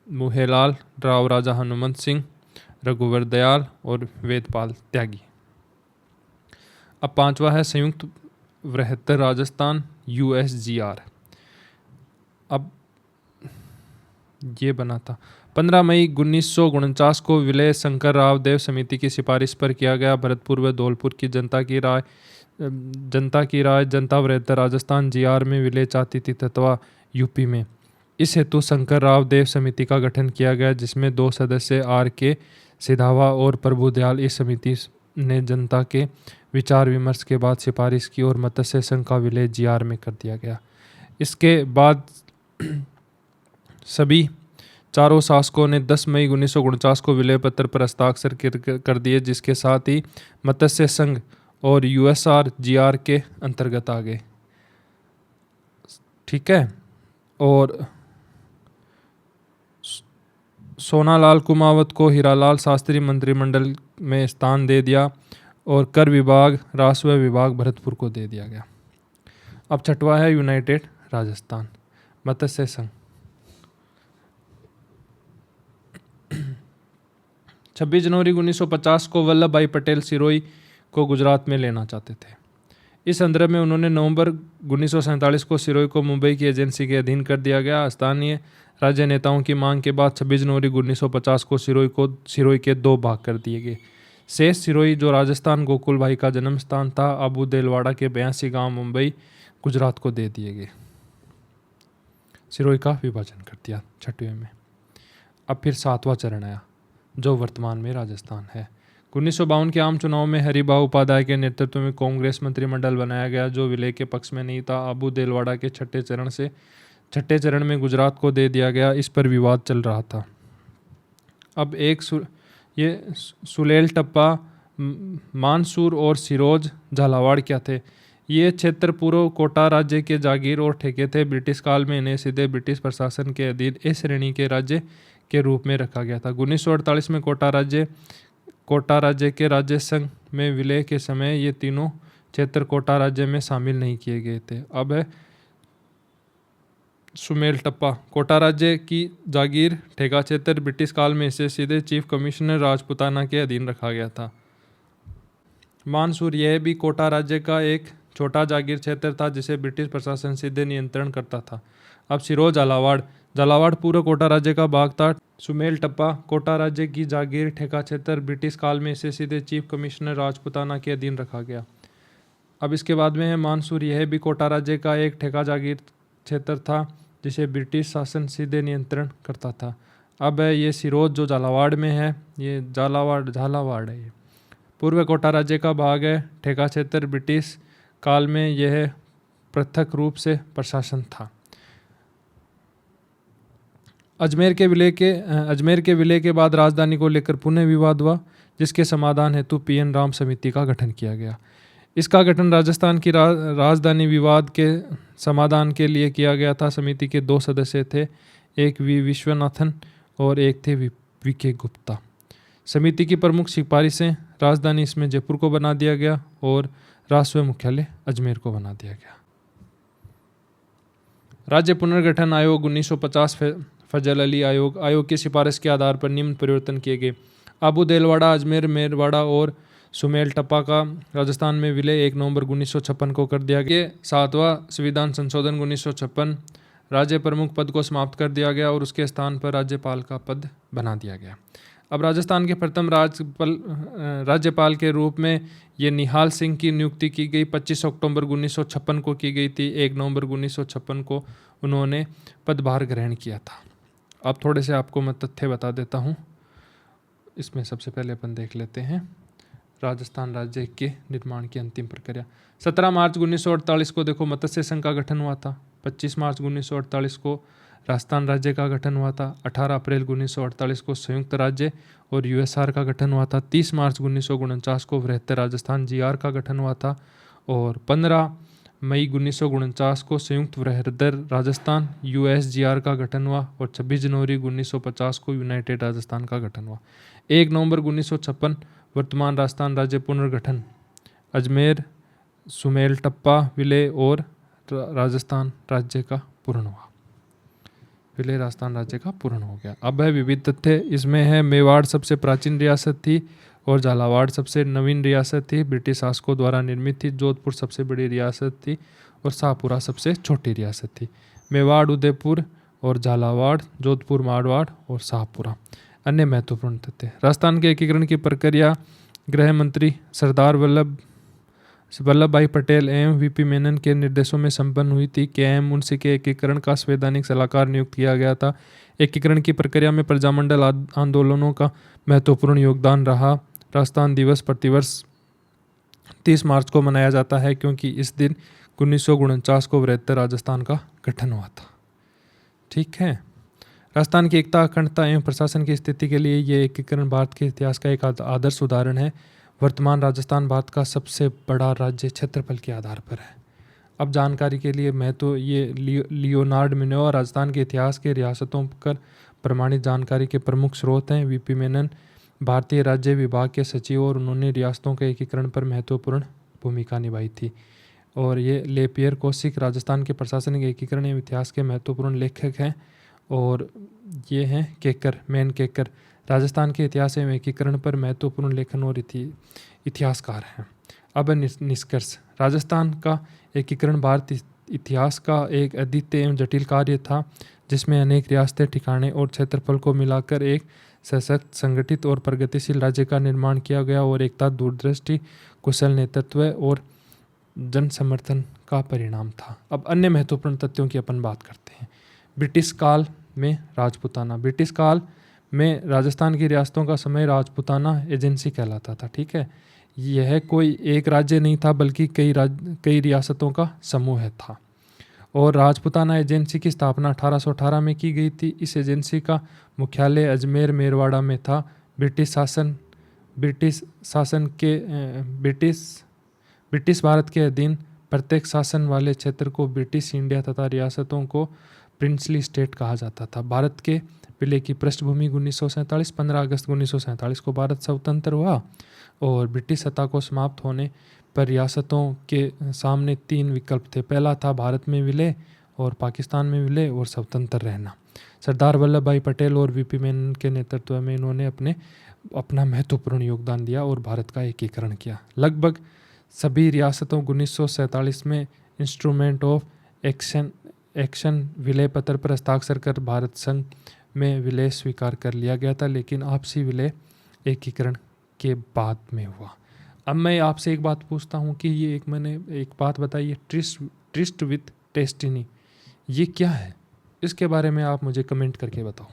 मुहेलाल राव, राजा हनुमंत सिंह, रघुवर दयाल और वेदपाल त्यागी। अब 5वां है संयुक्त वृहत्तर राजस्थान USGR। अब ये बना था 15 मई 1949 को विलय शंकर राव देव समिति की सिफारिश पर किया गया। भरतपुर व धौलपुर की जनता की राय जनता वृहत्तर राजस्थान GR में विलय चाहती थी तथा यूपी में। इस हेतु शंकर राव देव समिति का गठन किया गया, जिसमें 2 सदस्य RK सिधावा और प्रभुदयाल। इस समिति ने जनता के विचार विमर्श के बाद सिफारिश की और मत्स्य संघ का विलय GR में कर दिया गया। इसके बाद सभी चारों शासकों ने 10 मई 1949 को विलय पत्र पर हस्ताक्षर कर दिए, जिसके साथ ही मत्स्य संघ और USRGR के अंतर्गत आ गए। ठीक है। और सोनालाल कुमावत को हीरालाल शास्त्री मंत्रिमंडल में स्थान दे दिया और कर विभाग, राजस्व विभाग भरतपुर को दे दिया गया। अब 6वां है यूनाइटेड राजस्थान मत्स्य संघ। 26 जनवरी 1950 को वल्लभ भाई पटेल सिरोही को गुजरात में लेना चाहते थे। इस संदर्भ में उन्होंने नवंबर 1947 को सिरोही को मुंबई की एजेंसी के अधीन कर दिया गया। स्थानीय राज्य नेताओं की मांग के बाद 26 जनवरी 1950 को सिरोही के 2 भाग कर दिए गए। शेष सिरोही, जो राजस्थान गोकुल भाई का जन्म स्थान था, अबू देलवाड़ा के 82 गांव मुंबई गुजरात को दे दिए गए। सिरोही का विभाजन कर दिया 6वें में। अब फिर 7वां चरण आया, जो वर्तमान में राजस्थान है। 1952 के आम चुनाव में हरिभाऊ उपाध्याय के नेतृत्व में कांग्रेस मंत्रिमंडल बनाया गया, जो विलय के पक्ष में नहीं था। अबू देलवाड़ा के 6ठे चरण में गुजरात को दे दिया गया। इस पर विवाद चल रहा था। अब ये सुलेल टप्पा, मानसूर और सिरोज झालावाड़ क्या थे? ये क्षेत्र पूर्व कोटा राज्य के जागीर और ठेके थे। ब्रिटिश काल में इन्हें सीधे ब्रिटिश प्रशासन के अधीन ए श्रेणी के राज्य के रूप में रखा गया था। 1948 में कोटा राज्य के राज्य संघ में विलय के समय ये तीनों क्षेत्र कोटा राज्य में शामिल नहीं किए गए थे। अब है सुमेल टप्पा, कोटा राज्य की जागीर ठेका क्षेत्र। ब्रिटिश काल में इसे सीधे चीफ कमिश्नर राजपुताना के अधीन रखा गया था। मानसूर, यह भी कोटा राज्य का एक छोटा जागीर क्षेत्र था जिसे ब्रिटिश प्रशासन सीधे नियंत्रण करता था। अब सिरोज झालावाड़ पूर्व कोटा राज्य का भाग था। सुमेल टप्पा, कोटा राज्य की जागीर ठेका क्षेत्र। ब्रिटिश काल में इसे सीधे चीफ कमिश्नर राजपुताना के अधीन रखा गया। अब इसके बाद में है मानसूर, यह भी कोटा राज्य का एक ठेका जागीर क्षेत्र था जिसे ब्रिटिश शासन सीधे नियंत्रण करता था। अब है ये सिरोज, जो झालावाड़ में है। ये झालावाड़ है। ये पूर्व कोटा राज्य का भाग है। ठेका क्षेत्र ब्रिटिश काल में यह पृथक रूप से प्रशासन था। अजमेर के विलय के बाद राजधानी को लेकर पुनः विवाद हुआ, जिसके समाधान हेतु PN राम समिति का गठन किया गया। इसका गठन राजस्थान की राजधानी विवाद के समाधान के लिए किया गया था। समिति के 2 सदस्य थे, एक V विश्वनाथन और एक थे VK गुप्ता। समिति की प्रमुख सिफारिशें, राजधानी इसमें जयपुर को बना दिया गया और राजस्व मुख्यालय अजमेर को बना दिया गया। राज्य पुनर्गठन आयोग 1950 फजल अली आयोग की सिफारिश के आधार पर निम्न परिवर्तन किए गए। अबू देलवाड़ा, अजमेर, मेरवाड़ा और सुमेल टप्पा का राजस्थान में विलय 1 नवंबर 1956 को कर दिया गया। 7वां संविधान संशोधन 1956, राज्य प्रमुख पद को समाप्त कर दिया गया और उसके स्थान पर राज्यपाल का पद बना दिया गया। अब राजस्थान के प्रथम राज्यपाल के रूप में ये निहाल सिंह की नियुक्ति की गई। 25 अक्टूबर 1956 को की गई थी। 1 नवंबर 1956 को उन्होंने पदभार ग्रहण किया था। अब थोड़े से आपको मैं तथ्य बता देता हूँ। इसमें सबसे पहले अपन देख लेते हैं राजस्थान राज्य के निर्माण की अंतिम प्रक्रिया। 17 मार्च 1948 को देखो मत्स्य संघ का गठन हुआ था। 25 मार्च 1948 को राजस्थान राज्य का गठन हुआ था। 18 अप्रैल 1948 को संयुक्त राज्य और यूएसआर का गठन हुआ था। 30 मार्च 1949 को वृहत्तर राजस्थान जीआर का गठन हुआ था और 15 मई 1949 को संयुक्त वृहत्तर राजस्थान यूएसजीआर का गठन हुआ और 26 जनवरी 1950 को यूनाइटेड राजस्थान का गठन हुआ। 1 नवंबर 1956 वर्तमान राजस्थान राज्य पुनर्गठन। अजमेर, सुमेलटप्पा, विलय और राजस्थान राज्य का पूर्ण हुआ। विलय राजस्थान राज्य का पूर्ण हो गया। अब है विविध तथ्य। इसमें है मेवाड़ सबसे प्राचीन रियासत थी और झालावाड़ सबसे नवीन रियासत थी, ब्रिटिश शासकों द्वारा निर्मित थी। जोधपुर सबसे बड़ी रियासत थी और शाहपुरा सबसे छोटी रियासत थी। मेवाड़, उदयपुर और झालावाड़, जोधपुर, मारवाड़ और शाहपुरा। अन्य महत्वपूर्ण तथ्य। राजस्थान के एकीकरण की प्रक्रिया गृह मंत्री सरदार वल्लभ भाई पटेल एवं वीपी मेनन के निर्देशों में संपन्न हुई थी। के.एम. मुंशी के एकीकरण का संवैधानिक सलाहकार नियुक्त किया गया था। एकीकरण की प्रक्रिया में प्रजामंडल आंदोलनों का महत्वपूर्ण योगदान रहा। राजस्थान दिवस प्रतिवर्ष 30 मार्च को मनाया जाता है क्योंकि इस दिन 1949 को वृहत्तर राजस्थान का गठन हुआ था। ठीक है। राजस्थान की एकता, अखंडता एवं प्रशासन की स्थिति के लिए ये एकीकरण भारत के इतिहास का एक आदर्श उदाहरण है। वर्तमान राजस्थान भारत का सबसे बड़ा राज्य क्षेत्रफल के आधार पर है। अब जानकारी के लिए मैं तो ये लियोनार्ड मिनेवा राजस्थान के इतिहास के रियासतों पर प्रमाणित जानकारी के प्रमुख स्रोत हैं। वीपी मेनन भारतीय राज्य विभाग के सचिव और उन्होंने रियासतों के एकीकरण पर महत्वपूर्ण भूमिका निभाई थी। और ये लेपियर कौशिक राजस्थान के प्रशासनिक एकीकरण एवं इतिहास के महत्वपूर्ण लेखक हैं। और ये हैं केकर, मैन केकर, राजस्थान के इतिहास एवं एकीकरण पर महत्वपूर्ण लेखन और इतिहासकार हैं। अब निष्कर्ष। राजस्थान का एकीकरण भारत इतिहास का एक अद्वितीय एवं जटिल कार्य था जिसमें अनेक रियासतें, ठिकाने और क्षेत्रफल को मिलाकर एक सशक्त, संगठित और प्रगतिशील राज्य का निर्माण किया गया और एकता, दूरदृष्टि, कुशल नेतृत्व और जन समर्थन का परिणाम था। अब अन्य महत्वपूर्ण तथ्यों की अपन बात करते हैं। ब्रिटिश काल में राजपूताना। ब्रिटिश काल में राजस्थान की रियासतों का समय राजपूताना एजेंसी कहलाता था। ठीक है। यह कोई एक राज्य नहीं था बल्कि कई रियासतों का समूह था। और राजपूताना एजेंसी की स्थापना 1818 में की गई थी। इस एजेंसी का मुख्यालय अजमेर, मेरवाड़ा में था। ब्रिटिश भारत के अधीन प्रत्येक शासन वाले क्षेत्र को ब्रिटिश इंडिया तथा रियासतों को प्रिंसली स्टेट कहा जाता था। भारत के विलय की पृष्ठभूमि 1947। 15 अगस्त 1947 को भारत स्वतंत्र हुआ और ब्रिटिश सत्ता को समाप्त होने पर रियासतों के सामने 3 विकल्प थे। पहला था भारत में विलय और पाकिस्तान में विलय और स्वतंत्र रहना। सरदार वल्लभ भाई पटेल और वीपी मेनन के नेतृत्व में इन्होंने अपना महत्वपूर्ण योगदान दिया और भारत का एकीकरण किया। लगभग सभी रियासतों 1947 में इंस्ट्रूमेंट ऑफ एक्शन विलय पत्र पर हस्ताक्षर कर भारत संघ में विलय स्वीकार कर लिया गया था, लेकिन आपसी विलय एकीकरण के बाद में हुआ। अब मैं आपसे एक बात पूछता हूँ कि ये मैंने एक बात बताई है, ट्रिस्ट विथ डेस्टिनी, ये क्या है? इसके बारे में आप मुझे कमेंट करके बताओ।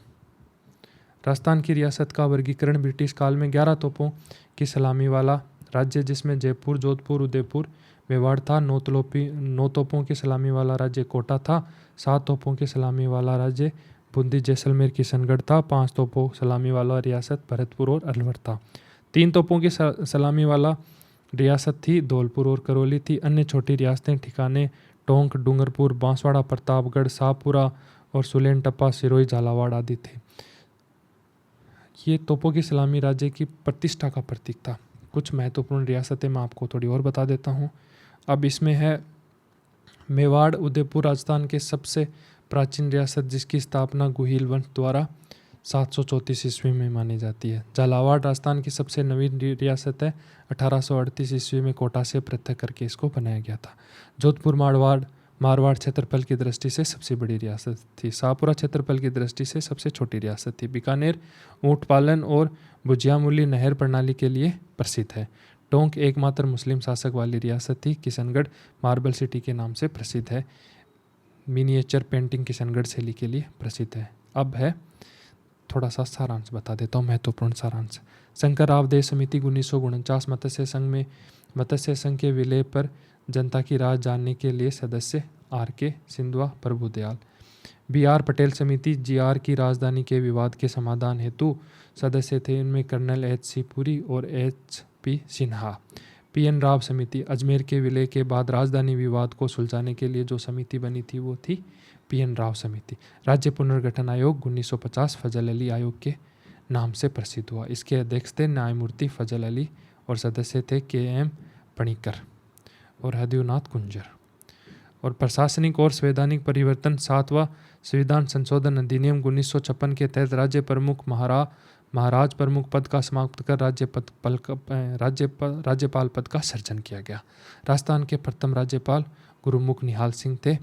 राजस्थान की रियासत का वर्गीकरण ब्रिटिश काल में 11 तोपों की सलामी वाला राज्य जिसमें जयपुर, जोधपुर, उदयपुर, मेवाड़ था। 9 तोपों की सलामी वाला राज्य कोटा था। 7 तोपों की सलामी वाला राज्य बूंदी, जैसलमेर, किशनगढ़ था। 5 तोपों सलामी वाला रियासत भरतपुर और अलवर था। 3 तोपों की सलामी वाला रियासत थी धौलपुर और करौली थी। अन्य छोटी रियासतें, ठिकाने टोंक, डूंगरपुर, बांसवाड़ा, प्रतापगढ़, शाहपुरा और सुलेनटप्पा, सिरोही, झालावाड़ आदि थे। ये तोपों की सलामी राज्य की प्रतिष्ठा का प्रतीक था। कुछ महत्वपूर्ण रियासतें मैं आपको थोड़ी और बता देता हूँ। अब इसमें है मेवाड़, उदयपुर राजस्थान के सबसे प्राचीन रियासत जिसकी स्थापना गुहिल वंश द्वारा 734 ईस्वी में मानी जाती है। झालावाड़ राजस्थान की सबसे नवीन रियासत है। 1838 ईस्वी में कोटा से पृथक करके इसको बनाया गया था। जोधपुर मारवाड़ क्षेत्रफल की दृष्टि से सबसे बड़ी रियासत थी। शाहपुरा क्षेत्रफल की दृष्टि से सबसे छोटी रियासत थी। बीकानेर ऊँट पालन और भुजियामुली नहर प्रणाली के लिए प्रसिद्ध है। टोंक एकमात्र मुस्लिम शासक वाली रियासत थी। किशनगढ़ मार्बल सिटी के नाम से प्रसिद्ध है। मिनिएचर पेंटिंग किशनगढ़ शैली के लिए प्रसिद्ध है। अब है थोड़ा सा सारांश बता देता हूँ, महत्वपूर्ण सारांश। शंकर रावदेव समिति 1949 मत्स्य संघ के विलय पर जनता की राय जानने के लिए सदस्य RK सिंधवा प्रभुदयाल। BR पटेल समिति GR की राजधानी के विवाद के समाधान हेतु सदस्य थे, इनमें कर्नल HC पुरी और HP सिन्हा। PN राव समिति अजमेर के विलय के बाद राजधानी विवाद को सुलझाने के लिए जो समिति बनी थी वो थी PN राव समिति। राज्य पुनर्गठन आयोग 1950 फजल अली आयोग के नाम से प्रसिद्ध हुआ। इसके अध्यक्ष थे न्यायमूर्ति फजल अली और सदस्य थे KM पणिकर और हदयुनाथ कुंजर। और प्रशासनिक और संवैधानिक परिवर्तन 7वां संविधान संशोधन अधिनियम 1956 के तहत राज्य प्रमुख महाराज प्रमुख पद का समाप्त कर राज्यपाल पद का सृजन किया गया। राजस्थान के प्रथम राज्यपाल गुरुमुख निहाल सिंह थे।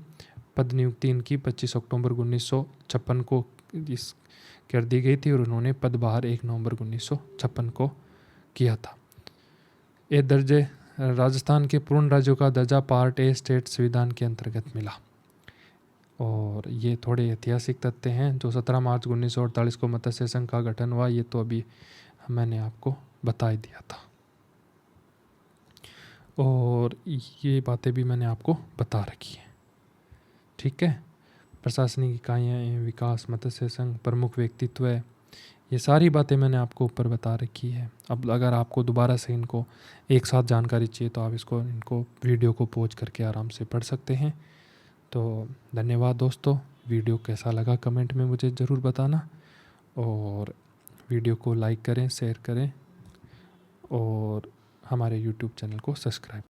पद नियुक्ति इनकी 25 अक्टूबर 1956 को कर दी गई थी और उन्होंने पदभार 1 नवंबर 1956 को किया था। ये दर्जे राजस्थान के पूर्ण राज्यों का दर्जा पार्ट A स्टेट संविधान के अंतर्गत मिला। और ये थोड़े ऐतिहासिक तथ्य हैं। जो 17 मार्च 1948 को मत्स्य संघ का गठन हुआ, ये तो अभी मैंने आपको बता ही दिया था और ये बातें भी मैंने आपको बता रखी है। ठीक है, प्रशासनिक इकाइयाँ, विकास, मत्स्य संघ, प्रमुख व्यक्तित्व, ये सारी बातें मैंने आपको ऊपर बता रखी है। अब अगर आपको दोबारा से इनको एक साथ जानकारी चाहिए तो आप इनको वीडियो को पॉज करके आराम से पढ़ सकते हैं। तो धन्यवाद दोस्तों। वीडियो कैसा लगा कमेंट में मुझे ज़रूर बताना और वीडियो को लाइक करें, शेयर करें और हमारे YouTube चैनल को सब्सक्राइब